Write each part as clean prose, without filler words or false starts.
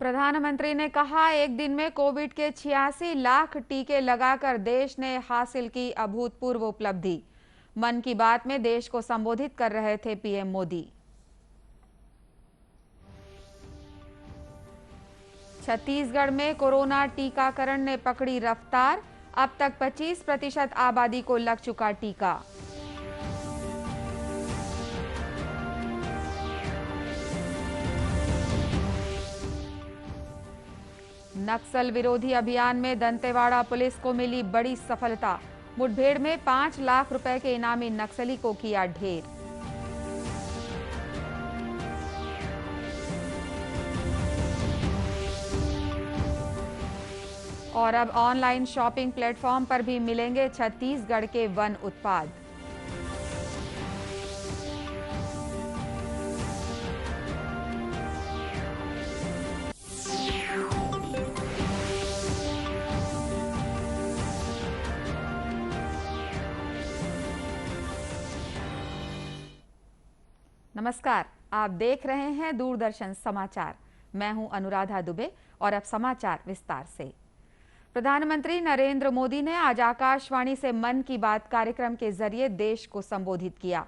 प्रधानमंत्री ने कहा, एक दिन में कोविड के 86 लाख टीके लगाकर देश ने हासिल की अभूतपूर्व उपलब्धि। मन की बात में देश को संबोधित कर रहे थे पीएम मोदी। छत्तीसगढ़ में कोरोना टीकाकरण ने पकड़ी रफ्तार। अब तक 25% आबादी को लग चुका टीका। नक्सल विरोधी अभियान में दंतेवाड़ा पुलिस को मिली बड़ी सफलता। मुठभेड़ में 5 लाख रुपए के इनामी नक्सली को किया ढेर। और अब ऑनलाइन शॉपिंग प्लेटफॉर्म पर भी मिलेंगे छत्तीसगढ़ के वन उत्पाद। नमस्कार, आप देख रहे हैं दूरदर्शन समाचार। मैं हूं अनुराधा दुबे और अब समाचार विस्तार से। प्रधानमंत्री नरेंद्र मोदी ने आज आकाशवाणी से मन की बात कार्यक्रम के जरिए देश को संबोधित किया।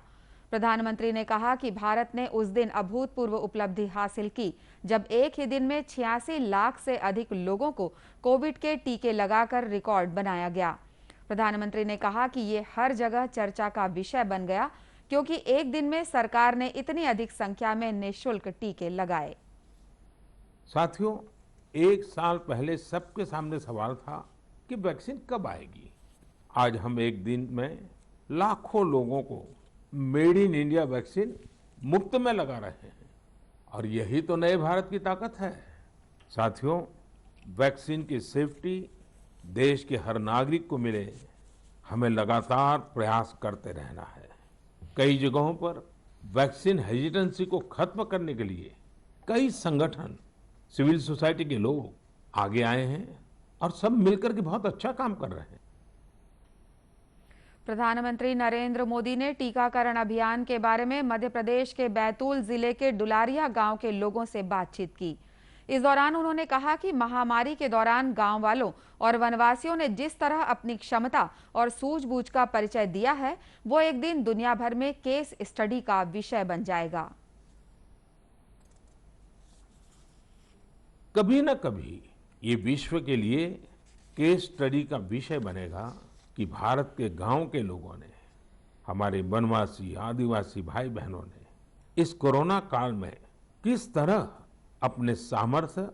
प्रधानमंत्री ने कहा कि भारत ने उस दिन अभूतपूर्व उपलब्धि हासिल की जब एक ही दिन में 86 लाख से अधिक लोगों को कोविड के टीके लगाकर रिकॉर्ड बनाया गया। प्रधानमंत्री ने कहा कि ये हर जगह चर्चा का विषय बन गया क्योंकि एक दिन में सरकार ने इतनी अधिक संख्या में निःशुल्क टीके लगाए। साथियों, एक साल पहले सबके सामने सवाल था कि वैक्सीन कब आएगी। आज हम एक दिन में लाखों लोगों को मेड इन इंडिया वैक्सीन मुफ्त में लगा रहे हैं और यही तो नए भारत की ताकत है। साथियों, वैक्सीन की सेफ्टी देश के हर नागरिक को मिले, हमें लगातार प्रयास करते रहना है। कई जगहों पर वैक्सीन हेजिटेंसी को खत्म करने के लिए कई संगठन, सिविल सोसाइटी के लोग आगे आए हैं और सब मिलकर के बहुत अच्छा काम कर रहे हैं। प्रधानमंत्री नरेंद्र मोदी ने टीकाकरण अभियान के बारे में मध्य प्रदेश के बैतूल जिले के डुलारिया गांव के लोगों से बातचीत की। इस दौरान उन्होंने कहा कि महामारी के दौरान गांव वालों और वनवासियों ने जिस तरह अपनी क्षमता और सूझबूझ का परिचय दिया है, वो एक दिन दुनिया भर में केस स्टडी का विषय बन जाएगा। कभी न कभी ये विश्व के लिए केस स्टडी का विषय बनेगा कि भारत के गांव के लोगों ने, हमारे वनवासी आदिवासी भाई बहनों ने इस कोरोना काल में किस तरह अपने सामर्थ्य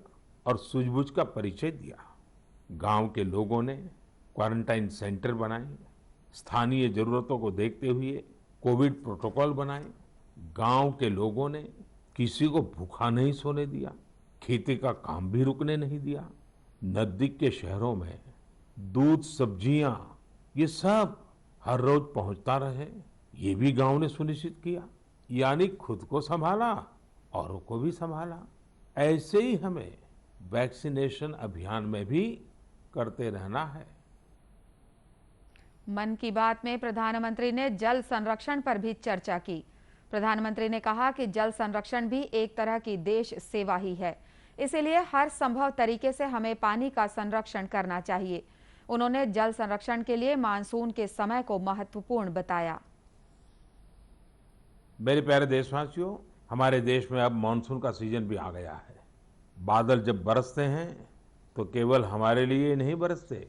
और सूझबूझ का परिचय दिया। गांव के लोगों ने क्वारंटाइन सेंटर बनाए, स्थानीय जरूरतों को देखते हुए कोविड प्रोटोकॉल बनाए। गांव के लोगों ने किसी को भूखा नहीं सोने दिया, खेती का काम भी रुकने नहीं दिया। नजदीक के शहरों में दूध, सब्जियां, ये सब हर रोज पहुंचता रहे, ये भी गांव ने सुनिश्चित किया। यानी खुद को संभाला, औरों को भी संभाला। ऐसे ही हमें वैक्सीनेशन अभियान में भी करते रहना है। मन की बात में प्रधानमंत्री ने जल संरक्षण पर भी चर्चा की। प्रधानमंत्री ने कहा कि जल संरक्षण भी एक तरह की देश सेवा ही है, इसलिए हर संभव तरीके से हमें पानी का संरक्षण करना चाहिए। उन्होंने जल संरक्षण के लिए मानसून के समय को महत्वपूर्ण बताया। मेरे प्यारे देशवासियों, हमारे देश में अब मानसून का सीजन भी आ गया है। बादल जब बरसते हैं तो केवल हमारे लिए नहीं बरसते,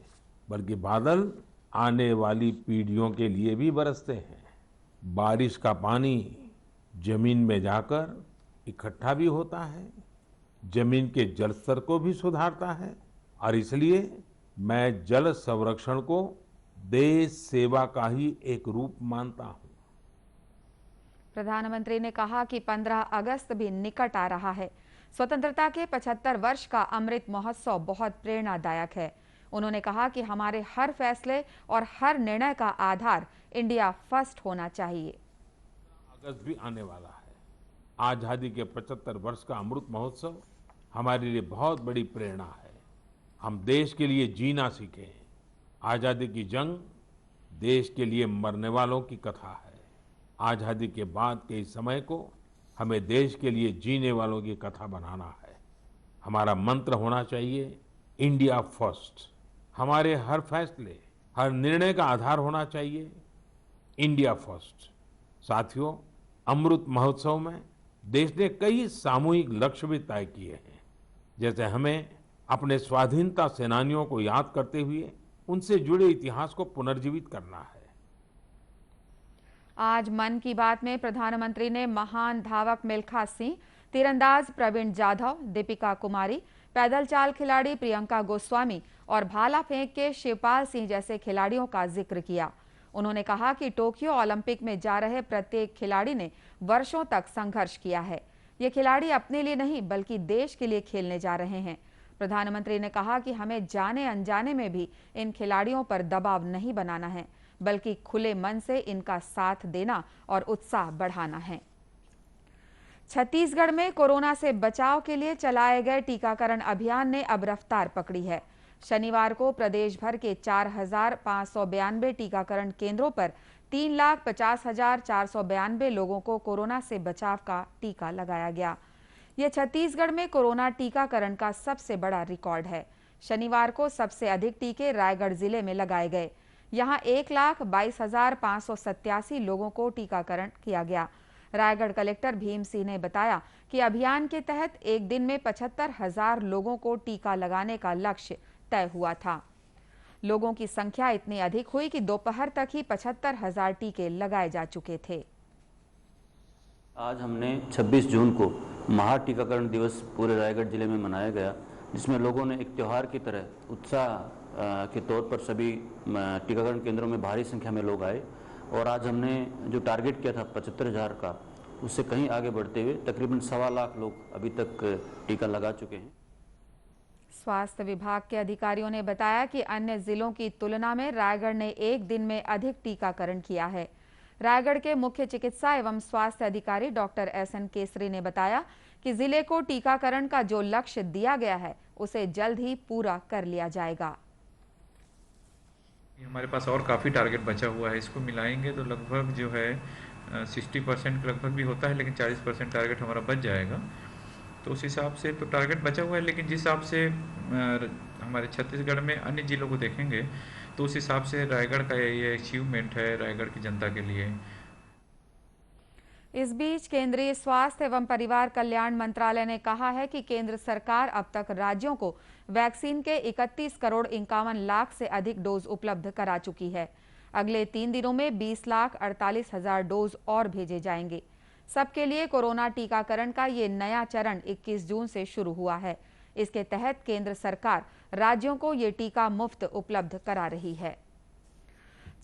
बल्कि बादल आने वाली पीढ़ियों के लिए भी बरसते हैं। बारिश का पानी जमीन में जाकर इकट्ठा भी होता है, जमीन के जल स्तर को भी सुधारता है और इसलिए मैं जल संरक्षण को देश सेवा का ही एक रूप मानता हूं। प्रधानमंत्री ने कहा कि 15 अगस्त भी निकट आ रहा है। स्वतंत्रता के 75 वर्ष का अमृत महोत्सव बहुत प्रेरणादायक है। उन्होंने कहा कि हमारे हर फैसले और हर निर्णय का आधार इंडिया फर्स्ट होना चाहिए। अगस्त भी आने वाला है। आजादी के 75 वर्ष का अमृत महोत्सव हमारे लिए बहुत बड़ी प्रेरणा है। हम देश के लिए जीना सीखें। आजादी की जंग देश के लिए मरने वालों की कथा है। आजादी के बाद के इस समय को हमें देश के लिए जीने वालों की कथा बनाना है। हमारा मंत्र होना चाहिए इंडिया फर्स्ट। हमारे हर फैसले, हर निर्णय का आधार होना चाहिए इंडिया फर्स्ट। साथियों, अमृत महोत्सव में देश ने कई सामूहिक लक्ष्य भी तय किए हैं। जैसे हमें अपने स्वाधीनता सेनानियों को याद करते हुए उनसे जुड़े इतिहास को पुनर्जीवित करना है। आज मन की बात में प्रधानमंत्री ने महान धावक मिल्खा सिंह, तीरंदाज प्रवीण जाधव, दीपिका कुमारी, पैदल चाल खिलाड़ी प्रियंका गोस्वामी और भाला फेंक के शिवपाल सिंह जैसे खिलाड़ियों का जिक्र किया। उन्होंने कहा कि टोक्यो ओलंपिक में जा रहे प्रत्येक खिलाड़ी ने वर्षों तक संघर्ष किया है। ये खिलाड़ी अपने लिए नहीं बल्कि देश के लिए खेलने जा रहे हैं। प्रधानमंत्री ने कहा कि हमें जाने अनजाने में भी इन खिलाड़ियों पर दबाव नहीं बनाना है, बल्कि खुले मन से इनका साथ देना और उत्साह बढ़ाना है। छत्तीसगढ़ में कोरोना से बचाव के लिए चलाए गए टीकाकरण अभियान ने अब रफ्तार पकड़ी है। शनिवार को प्रदेश भर के 4,592 टीकाकरण केंद्रों पर 3,50,492 लोगों को कोरोना से बचाव का टीका लगाया गया। यह छत्तीसगढ़ में कोरोना टीकाकरण का सबसे बड़ा रिकॉर्ड है। शनिवार को सबसे अधिक टीके रायगढ़ जिले में लगाए गए। यहां 1,22,587 लोगों को टीकाकरण किया गया। रायगढ़ कलेक्टर भीम सिंह ने बताया कि अभियान के तहत एक दिन में 75,000 लोगों को टीका लगाने का लक्ष्य तय हुआ था। लोगों की संख्या इतनी अधिक हुई कि दोपहर तक ही 75,000 टीके लगाए जा चुके थे। आज हमने 26 जून को महा टीकाकरण दिवस पूरे रायगढ़ जिले में मनाया गया, जिसमें लोगों ने एक त्योहार की तरह उत्साह के तौर पर सभी टीकाकरण केंद्रों में भारी संख्या में लोग आए और आज हमने जो टारगेट किया था 75,000 का, उससे कहीं आगे बढ़ते हुए तकरीबन 1.25 लाख लोग अभी तक टीका लगा चुके हैं। स्वास्थ्य विभाग के अधिकारियों ने बताया कि अन्य जिलों की तुलना में रायगढ़ ने एक दिन में अधिक टीकाकरण किया है। रायगढ़ के मुख्य चिकित्सा एवं स्वास्थ्य अधिकारी डॉक्टर SN केसरी ने बताया कि जिले को टीकाकरण का जो लक्ष्य दिया गया है उसे जल्द ही पूरा कर लिया जाएगा। हमारे पास और काफ़ी टारगेट बचा हुआ है, इसको मिलाएंगे तो लगभग जो है 60% लगभग भी होता है, लेकिन 40% टारगेट हमारा बच जाएगा। तो उस हिसाब से तो टारगेट बचा हुआ है, लेकिन जिस हिसाब से हमारे छत्तीसगढ़ में अन्य जिलों को देखेंगे तो उस हिसाब से रायगढ़ का ये अचीवमेंट है रायगढ़ की जनता के लिए। इस बीच केंद्रीय स्वास्थ्य एवं परिवार कल्याण मंत्रालय ने कहा है कि केंद्र सरकार अब तक राज्यों को वैक्सीन के 31,51 लाख से अधिक डोज उपलब्ध करा चुकी है। अगले 3 दिनों में 20,48,000 डोज और भेजे जाएंगे। सबके लिए कोरोना टीकाकरण का ये नया चरण 21 जून से शुरू हुआ है। इसके तहत केंद्र सरकार राज्यों को ये टीका मुफ्त उपलब्ध करा रही है।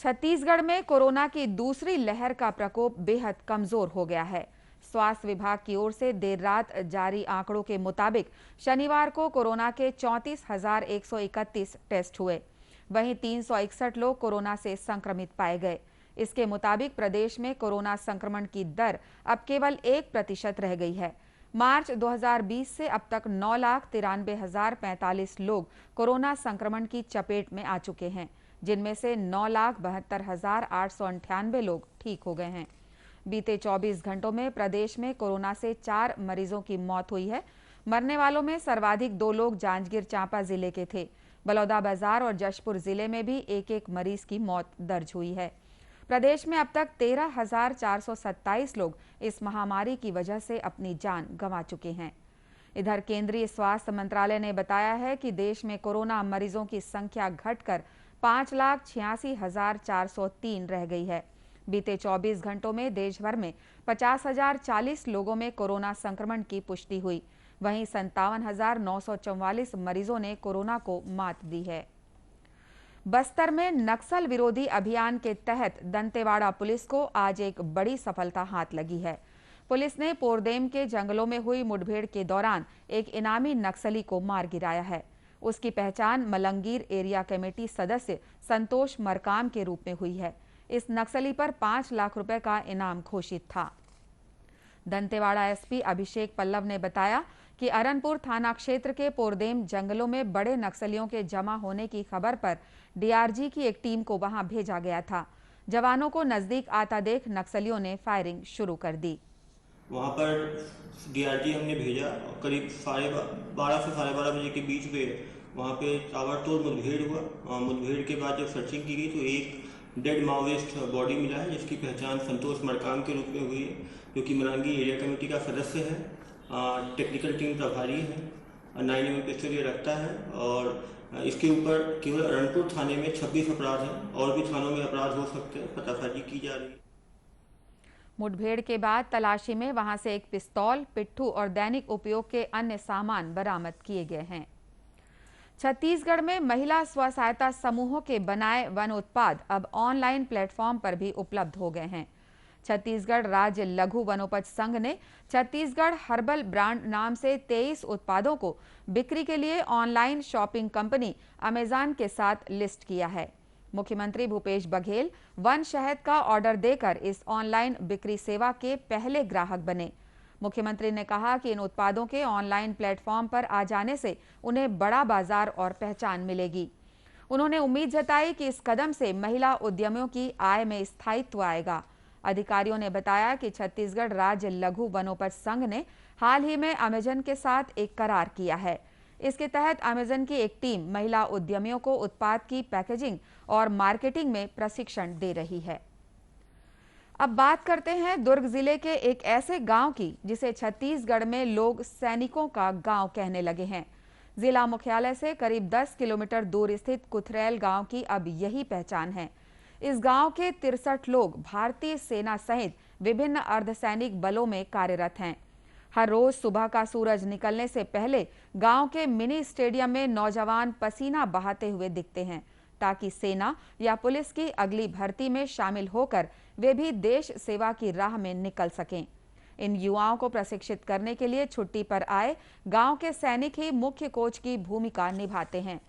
छत्तीसगढ़ में कोरोना की दूसरी लहर का प्रकोप बेहद कमजोर हो गया है। स्वास्थ्य विभाग की ओर से देर रात जारी आंकड़ों के मुताबिक शनिवार को कोरोना के 34,131 टेस्ट हुए। वहीं 361 लोग कोरोना से संक्रमित पाए गए। इसके मुताबिक प्रदेश में कोरोना संक्रमण की दर अब केवल 1% रह गई है। मार्च 2020 से अब तक 9,93,045 लोग कोरोना संक्रमण की चपेट में आ चुके हैं, जिनमें से 9,72,898 लोग ठीक हो गए हैं। बीते 24 घंटों में प्रदेश में कोरोना से 4 मरीजों की मौत हुई है। मरने वालों में सर्वाधिक 2 लोग जांजगीर चांपा जिले के थे। बलौदाबाजार और जशपुर जिले में भी एक मरीज की मौत दर्ज हुई है। प्रदेश में अब तक 13,427 लोग इस महामारी की वजह से अपनी जान गंवा चुके हैं। इधर केंद्रीय स्वास्थ्य मंत्रालय ने बताया है कि देश में कोरोना मरीजों की संख्या घटकर 5,86,403 रह गई है। बीते 24 घंटों में देश भर में 50,040 लोगों में कोरोना संक्रमण की पुष्टि हुई। वहीं 57,944 मरीजों ने कोरोना को मात दी है। बस्तर में नक्सल विरोधी अभियान के तहत दंतेवाड़ा पुलिस को आज एक बड़ी सफलता हाथ लगी है। पुलिस ने पोरदेम के जंगलों में हुई मुठभेड़ के दौरान एक इनामी नक्सली को मार गिराया है। उसकी पहचान मलंगीर एरिया कमेटी सदस्य संतोष मरकाम के रूप में हुई है। इस नक्सली पर 5 लाख रुपए का इनाम घोषित था। दंतेवाड़ा एसपी अभिषेक पल्लव ने बताया कि अरनपुर थाना क्षेत्र के पोरदेम जंगलों में बड़े नक्सलियों के जमा होने की खबर पर डीआरजी की एक टीम को वहां भेजा गया था। जवानों को नजदीक आता देख नक्सलियों ने फायरिंग शुरू कर दी। वहाँ पर डीआरजी हमने भेजा। करीब 12:30 से 12:30 बजे के बीच में वहाँ पे ताबड़तोड़ मुठभेड़ हुआ। मुठभेड़ के बाद जब सर्चिंग की गई तो एक डेड माओइस्ट बॉडी मिला है, जिसकी पहचान संतोष मरकाम के रूप में हुई है, जो कि मरांगी एरिया कमेटी का सदस्य है, टेक्निकल टीम प्रभारी है, 9mm पिस्टल ये रखता है। और इसके ऊपर केवल रणपुर थाने में 26 अपराध हैं, और भी थानों में अपराध हो सकते हैं, पतासाजी की जा रही है। मुठभेड़ के बाद तलाशी में वहां से एक पिस्तौल, पिट्ठू और दैनिक उपयोग के अन्य सामान बरामद किए गए हैं। छत्तीसगढ़ में महिला स्व सहायता समूहों के बनाए वन उत्पाद अब ऑनलाइन प्लेटफॉर्म पर भी उपलब्ध हो गए हैं। छत्तीसगढ़ राज्य लघु वनोपज संघ ने छत्तीसगढ़ हर्बल ब्रांड नाम से 23 उत्पादों को बिक्री के लिए ऑनलाइन शॉपिंग कंपनी अमेजन के साथ लिस्ट किया है। मुख्यमंत्री भूपेश बघेल वन शहद का ऑर्डर देकर इस ऑनलाइन बिक्री सेवा के पहले ग्राहक बने। मुख्यमंत्री ने कहा कि इन उत्पादों के ऑनलाइन प्लेटफॉर्म पर आ जाने से उन्हें बड़ा बाजार और पहचान मिलेगी। उन्होंने उम्मीद जताई कि इस कदम से महिला उद्यमियों की आय में स्थायित्व आएगा। अधिकारियों ने बताया कि छत्तीसगढ़ राज्य लघु वनोपज संघ ने हाल ही में अमेजन के साथ एक करार किया है। इसके तहत अमेजन की एक टीम महिला उद्यमियों को उत्पाद की पैकेजिंग और मार्केटिंग में प्रशिक्षण दे रही है। अब बात करते हैं दुर्ग जिले के एक ऐसे गांव की जिसे छत्तीसगढ़ में लोग सैनिकों का गांव कहने लगे हैं। जिला मुख्यालय से करीब 10 किलोमीटर दूर स्थित कुथरैल गांव की अब यही पहचान है। इस गांव के 63 लोग भारतीय सेना सहित विभिन्न अर्धसैनिक बलों में कार्यरत हैं। हर रोज सुबह का सूरज निकलने से पहले गांव के मिनी स्टेडियम में नौजवान पसीना बहाते हुए दिखते हैं, ताकि सेना या पुलिस की अगली भर्ती में शामिल होकर वे भी देश सेवा की राह में निकल सकें। इन युवाओं को प्रशिक्षित करने के लिए छुट्टी पर आए गांव के सैनिक ही मुख्य कोच की भूमिका निभाते हैं।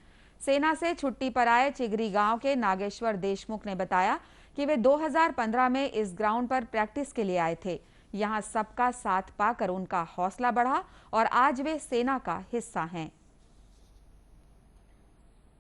सेना से छुट्टी पर आए चिगरी गांव के नागेश्वर देशमुख ने बताया कि वे 2015 में इस ग्राउंड पर प्रैक्टिस के लिए आए थे। यहां सबका साथ पाकर उनका हौसला बढ़ा और आज वे सेना का हिस्सा हैं।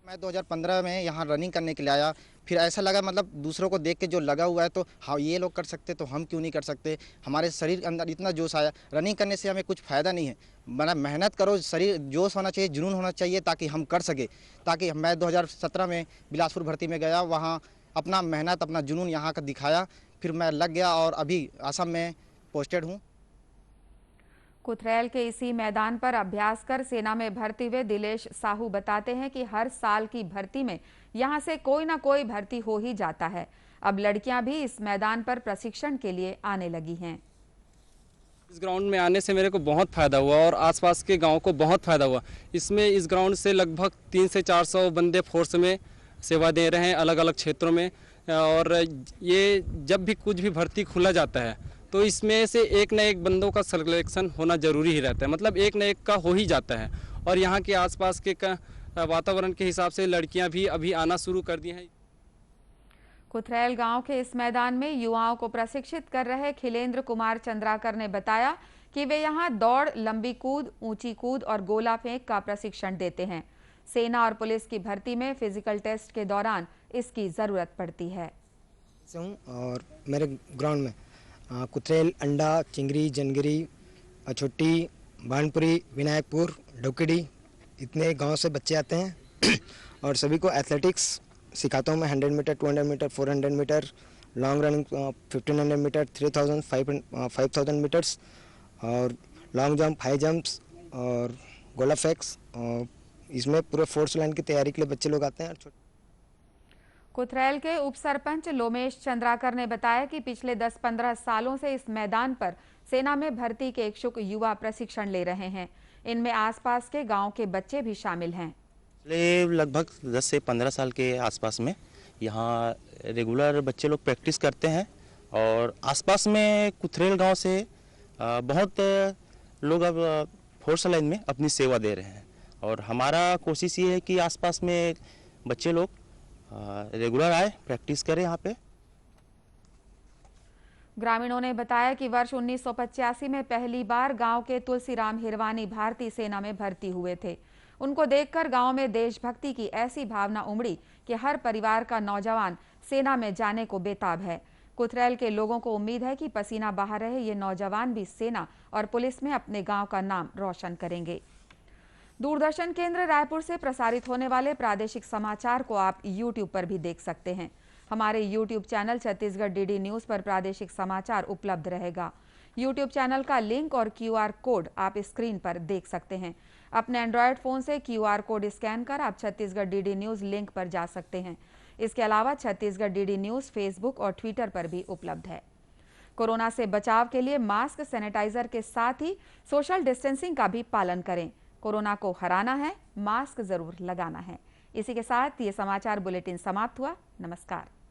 मैं 2015 में यहाँ रनिंग करने के लिए आया, फिर ऐसा लगा मतलब दूसरों को देख के जो लगा हुआ है तो हाँ ये लोग कर सकते तो हम क्यों नहीं कर सकते। हमारे शरीर के अंदर इतना जोश आया। रनिंग करने से हमें कुछ फ़ायदा नहीं है, मतलब मेहनत करो, शरीर जोश होना चाहिए, जुनून होना चाहिए ताकि हम कर सके। ताकि मैं 2017 में बिलासपुर भर्ती में गया, वहाँ अपना मेहनत अपना जुनून यहाँ का दिखाया, फिर मैं लग गया और अभी असम में पोस्टेड हूँ। कुथरैल के इसी मैदान पर अभ्यास कर सेना में भर्ती हुए दिलेश साहू बताते हैं कि हर साल की भर्ती में यहां से कोई ना कोई भर्ती हो ही जाता है। अब लड़कियां भी इस मैदान पर प्रशिक्षण के लिए आने लगी हैं। इस ग्राउंड में आने से मेरे को बहुत फ़ायदा हुआ और आसपास के गांव को बहुत फ़ायदा हुआ। इसमें इस ग्राउंड से लगभग 300 से 400 बंदे फोर्स में सेवा दे रहे हैं अलग अलग क्षेत्रों में। और ये जब भी कुछ भी भर्ती खुला जाता है तो इसमें से एक न एक बंदों का सिलेक्शन होना ज़रूरी ही रहता है, मतलब एक न एक का हो ही जाता है। और यहाँ के आसपास के वातावरण के हिसाब से लड़कियाँ भी अभी आना शुरू कर दी हैं। कुथरैल गांव के इस मैदान में युवाओं को प्रशिक्षित कर रहे खिलेंद्र कुमार चंद्राकर ने बताया कि वे यहाँ दौड़, लंबी कूद, ऊंची कूद और गोला फेंक का प्रशिक्षण देते हैं। सेना और पुलिस की भर्ती में फिजिकल टेस्ट के दौरान इसकी ज़रूरत पड़ती है। और मेरे ग्राउंड में कुथरैल, अंडा, चिंगरी, जनगिरी, अछुट्टी, भानपुरी, विनायकपुर, ढोकड़ी इतने गांव से बच्चे आते हैं और सभी को एथलेटिक्स सिखाता हूं मैं। 100 meter, 200 meter, 400 meter, long running 1500 meter, 3000, 5000 meters और लॉन्ग जंप, हाई जंप्स और गोला फेंक्स। इसमें पूरे फोर्स लाइन की तैयारी के लिए बच्चे लोग आते हैं। कुथरैल के उप सरपंच लोमेश चंद्राकर ने बताया कि पिछले 10-15 सालों से इस मैदान पर सेना में भर्ती के इच्छुक युवा प्रशिक्षण ले रहे हैं। इनमें आसपास के गांव के बच्चे भी शामिल हैं। लगभग 10 से 15 साल के आसपास में यहाँ रेगुलर बच्चे लोग प्रैक्टिस करते हैं और आसपास में कुथरैल गांव से बहुत लोग अब फोर्स लाइन में अपनी सेवा दे रहे हैं और हमारा कोशिश ये है कि आसपास में बच्चे लोग रेगुलर आए, प्रैक्टिस करें यहाँ पे। ग्रामीणों ने बताया कि वर्ष 1985 में पहली बार गांव के तुलसीराम हिरवानी भारतीय सेना में भर्ती हुए थे। उनको देखकर गांव में देशभक्ति की ऐसी भावना उमड़ी कि हर परिवार का नौजवान सेना में जाने को बेताब है। कुथरैल के लोगों को उम्मीद है कि पसीना बहा रहे ये नौजवान भी सेना और पुलिस में अपने गांव का नाम रोशन करेंगे। दूरदर्शन केंद्र रायपुर से प्रसारित होने वाले प्रादेशिक समाचार को आप YouTube पर भी देख सकते हैं। हमारे YouTube channel Chhattisgarh DD news पर प्रादेशिक समाचार उपलब्ध रहेगा। YouTube चैनल का लिंक और QR कोड आप स्क्रीन पर देख सकते हैं। अपने एंड्रॉयड फोन से QR कोड स्कैन कर आप छत्तीसगढ़ डीडी न्यूज लिंक पर जा सकते हैं। इसके अलावा छत्तीसगढ़ डीडी न्यूज फेसबुक और ट्विटर पर भी उपलब्ध है। कोरोना से बचाव के लिए मास्क, सैनिटाइजर के साथ ही सोशल डिस्टेंसिंग का भी पालन करें। कोरोना को हराना है, मास्क जरूर लगाना है। इसी के साथ ये समाचार बुलेटिन समाप्त हुआ। नमस्कार।